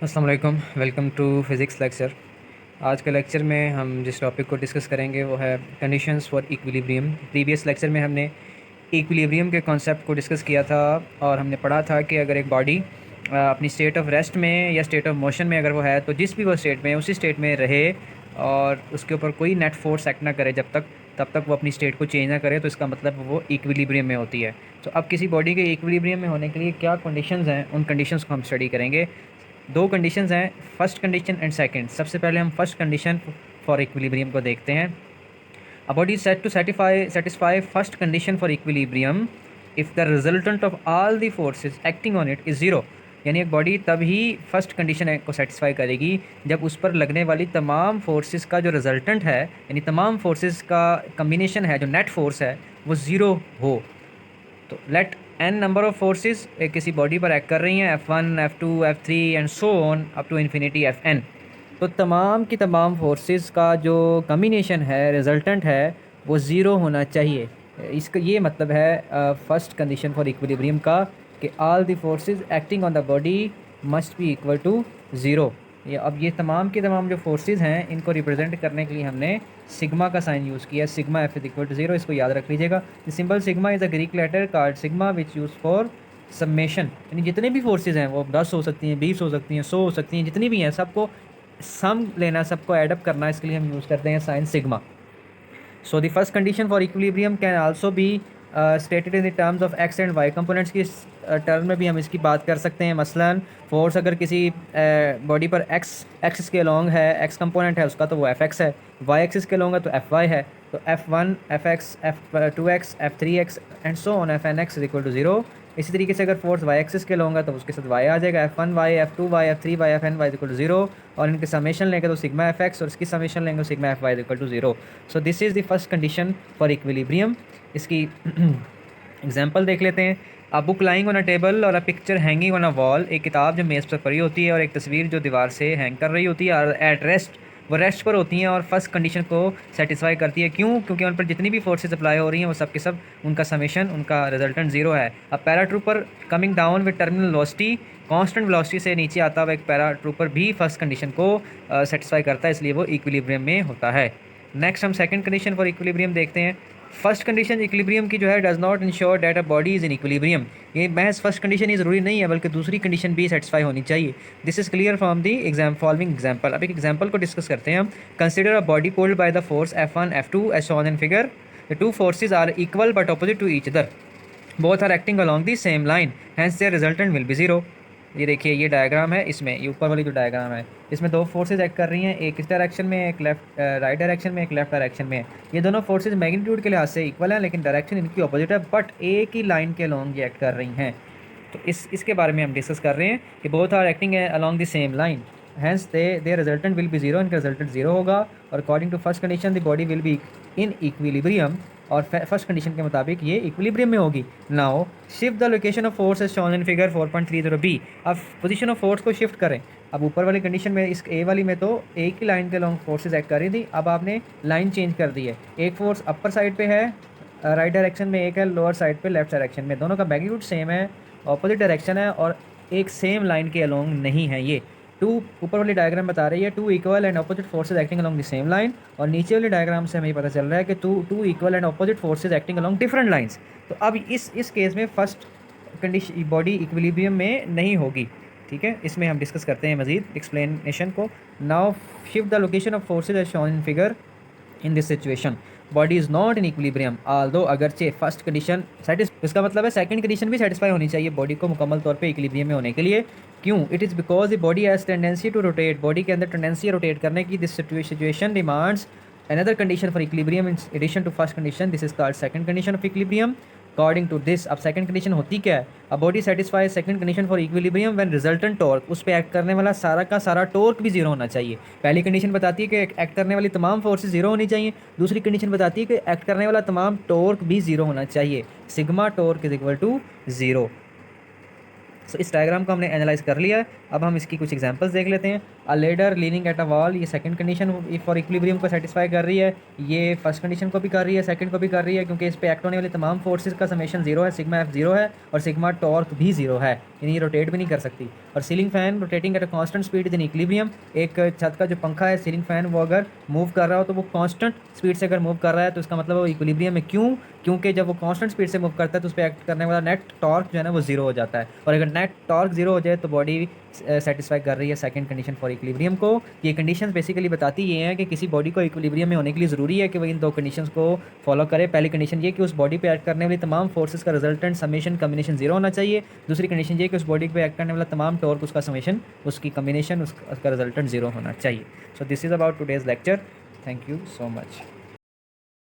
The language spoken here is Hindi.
अस्सलाम वालेकुम, वेलकम टू फ़िज़िक्स लेक्चर। आज के लेक्चर में हम जिस टॉपिक को डिस्कस करेंगे वो है conditions for equilibrium. Previous lecture में हमने इक्विलिब्रियम के कॉन्सेप्ट को डिस्कस किया था और हमने पढ़ा था कि अगर एक बॉडी अपनी स्टेट ऑफ रेस्ट में या स्टेट ऑफ मोशन में अगर वो है तो जिस भी वो स्टेट में उसी स्टेट में रहे और उसके ऊपर कोई नेट फोर्स एक्ट ना करे तब तक वो अपनी स्टेट को चेंज ना करे, तो इसका मतलब वो इक्विलिब्रियम में होती है। तो अब किसी बॉडी के इक्विलिब्रियम में होने के लिए क्या कंडीशंस हैं, उन कंडीशंस को हम स्टडी करेंगे। दो कंडीशंस हैं, फर्स्ट कंडीशन एंड सेकंड। सबसे पहले हम फर्स्ट कंडीशन फॉर इक्विलिब्रियम को देखते हैं। A body is set to satisfy first condition for equilibrium if the resultant of all the forces acting on it is zero. यानी एक बॉडी तभी फर्स्ट कंडीशन को सेटिस्फाई करेगी जब उस पर लगने वाली तमाम फोर्सेस का जो रिजल्टेंट है, यानी तमाम फोर्सेस का कम्बिनेशन है, जो नेट फोर्स है, वो ज़ीरो हो। तो let n number of forces किसी बॉडी पर एक्ट कर रही हैं, F1 F2 F3 and so on up to infinity Fn। तो तमाम की तमाम फोर्सेस का जो कम्बिनेशन है, रिजल्टेंट है, वो ज़ीरो होना चाहिए। इसका ये मतलब है फर्स्ट कंडीशन फॉर इक्विलिब्रियम का कि all the forces acting on the body must be equal to zero. ये अब ये तमाम के तमाम जो फोर्सेस हैं, इनको रिप्रेजेंट करने के लिए हमने सिग्मा का साइन यूज़ किया, sigma F is equal to zero. इसको याद रख लीजिएगा। The symbol sigma is a Greek letter called sigma which use for summation. यानी जितने भी फोर्सेस हैं वो 10 हो सकती हैं, 20 हो सकती हैं, 100 हो सकती हैं, जितनी भी हैं सबको सम लेना, सबको एडअप करना, इसके लिए हम यूज़ करते हैं sign sigma. So the first condition for equilibrium can also be stated in the terms of x and y components की टर्म में भी हम इसकी बात कर सकते हैं। मसलन फोर्स अगर किसी बॉडी पर x एक्सिस के अलोंग है, x कंपोनेंट है उसका, तो वो fx है। y एक्सिस के अलोंग है तो fy है। तो f1 fx f2x f3x and so on fnx is equal to zero. इसी तरीके से अगर फोर्स y एक्सिस के लूँगा तो उसके साथ y आ जाएगा, f1y f2y f3y fny is equal to zero. और इनके समेशन लेंगे तो सिग्मा fx, और इसकी समेशन लेंगे तो sigma fy is equal to zero. So this is the first condition for equilibrium. इसकी एग्जांपल देख लेते हैं। A book lying on a table और a picture hanging on a wall. एक किताब जो मेज़ पर पड़ी होती है और एक तस्वीर जो दीवार से हैंग कर रही होती है, और एट रेस्ट, वो रेस्ट पर होती हैं और फर्स्ट कंडीशन को सेटिस्फाई करती है। क्यों? क्योंकि उन पर जितनी भी फोर्सेस अप्लाई हो रही हैं वो सब के सब, उनका समेशन, उनका रिजल्टेंट ज़ीरो है। अब paratrooper coming down with terminal velocity, constant velocity से नीचे आता हुआ एक पैराट्रूपर भी फर्स्ट कंडीशन को सेटिस्फाई करता है, इसलिए वो इक्विलिब्रियम में होता है। नेक्स्ट हम सेकंड कंडीशन फॉर इक्विलिब्रियम देखते हैं। फर्स्ट कंडीशन इक्विलिब्रियम की जो है, does not ensure that a body is in equilibrium. ये महज फर्स्ट कंडीशन ही ज़रूरी नहीं है, बल्कि दूसरी कंडीशन भी सेटिस्फाई होनी चाहिए। This is clear from the following example. अब एक एग्जाम्पल को डिस्कस करते हैं हम। Consider a body pulled by the force F1 F2 as shown in figure. The two forces are equal but opposite to each other, both are acting along the same line, hence their resultant will be zero. ये देखिए, ये डायग्राम है। इसमें ये ऊपर वाली जो डायग्राम है, इसमें दो फोर्सेज एक्ट कर रही हैं, एक इस डायरेक्शन में, एक लेफ्ट राइट डायरेक्शन में, एक लेफ्ट डायरेक्शन में। ये दोनों फोर्सेज मैग्नीट्यूड के लिहाज से इक्वल हैं, लेकिन डायरेक्शन इनकी अपोजिट है, बट एक ही लाइन के अलॉन्ग ये एक्ट कर रही हैं। तो इसके बारे में हम डिस्कस कर रहे हैं कि both are acting along the same line, hence they resultant will be zero. इनका रिजल्टेंट ज़ीरो होगा। और according to first condition the body will be in equilibrium, और फर्स्ट कंडीशन के मुताबिक ये इक्विलिब्रियम में होगी। Now shift the location of force as shown in figure 4.30b। अब पोजीशन ऑफ फोर्स को शिफ्ट करें। अब ऊपर वाली कंडीशन में, इस ए वाली में तो एक ही लाइन के लॉन्ग फोर्सेज एक्ट कर रही थी, अब आपने लाइन चेंज कर दी है। एक फोर्स अपर साइड पे है राइट डायरेक्शन में, एक है लोअर साइड पे लेफ्ट डायरेक्शन में। दोनों का मैग्नीट्यूड सेम है, ऑपोजिट डायरेक्शन है, और एक सेम लाइन के अलोंग नहीं है। ये टू, ऊपर वाली डायग्राम बता रही है two equal and opposite forces acting along the same line, और नीचे वाली डायग्राम से हमें पता चल रहा है कि two equal and opposite forces acting along different lines. तो अब इस केस में फर्स्ट कंडीशन बॉडी इक्विलिब्रियम में नहीं होगी। ठीक है, इसमें हम डिस्कस करते हैं मजीद एक्सप्लेनेशन को। Now shift the location of forces as shown in figure. In this situation body is not in equilibrium although अगरचे फर्स्ट कंडीशन सेटिस्फाई, इसका मतलब है सेकंड कंडीशन भी सेटिस्फाई होनी चाहिए बॉडी को मुकम्मल तौर पे इक्विलिब्रियम में होने के लिए। क्यों? It is because the body has tendency to rotate, body के अंदर टेंडेंसी है रोटेट करने की। This situation demands another condition for equilibrium in addition to first condition. This is called second condition of equilibrium. According to this, अब सेकंड कंडीशन होती क्या है? A body satisfies second condition for equilibrium when resultant torque, उस पे एक्ट करने वाला सारा का सारा टॉर्क भी जीरो होना चाहिए। पहली कंडीशन बताती है कि एक्ट करने वाली तमाम फोर्सेस जीरो होनी चाहिए। दूसरी कंडीशन बताती है कि एक्ट करने वाला तमाम टॉर्क भी जीरो होना चाहिए। Sigma torque is equal to zero. So इस डायग्राम को हमने एनालाइज कर लिया है। अब हम इसकी कुछ एग्जांपल्स देख लेते हैं। अ ladder leaning at a wall, ये सेकंड कंडीशन फॉर इक्विलिब्रियम को सेटिस्फाई कर रही है। ये फर्स्ट कंडीशन को भी कर रही है, सेकंड को भी कर रही है, क्योंकि इस पे एक्ट होने वाली तमाम फोर्सेस का समेशन जीरो है, सिग्मा एफ जीरो है और सिग्मा टॉर्क भी जीरो है, यानी ये रोटेट भी नहीं कर सकती। और ceiling fan rotating at a constant speed in equilibrium, एक छत का जो पंखा है सीलिंग फैन वो अगर मूव कर रहा हो तो वो कांस्टेंट स्पीड से अगर मूव कर रहा है तो इसका मतलब वो इक्विलिब्रियम में। क्यों? क्योंकि जब वो कांस्टेंट स्पीड से मूव करता है तो उस पर एक्ट करने वाला नेट टॉर्क जो है ना वो जीरो हो जाता है, और अगर नेट टॉर्क जीरो हो जाए तो बॉडी सेटिस्फाई कर रही है सेकंड कंडीशन फॉर इक्विलिब्रियम को। ये कंडीशंस बेसिकली बताती ये हैं कि किसी बॉडी को इक्विलिब्रियम में होने के लिए ज़रूरी है कि वो इन दो कंडीशंस को फॉलो करे। पहली कंडीशन ये कि उस बॉडी पे एक्ट करने वाली तमाम फोर्सेस का रिजल्टेंट समेशन कम्बिनेशन जीरो होना चाहिए। दूसरी कंडीशन ये कि उस बॉडी पे एक्ट करने वाला तमाम टॉर्क उसका समेशन उसकी कम्बिनेशन उसका रिजल्टेंट जीरो होना चाहिए। सो this is about today's lecture. Thank you so much.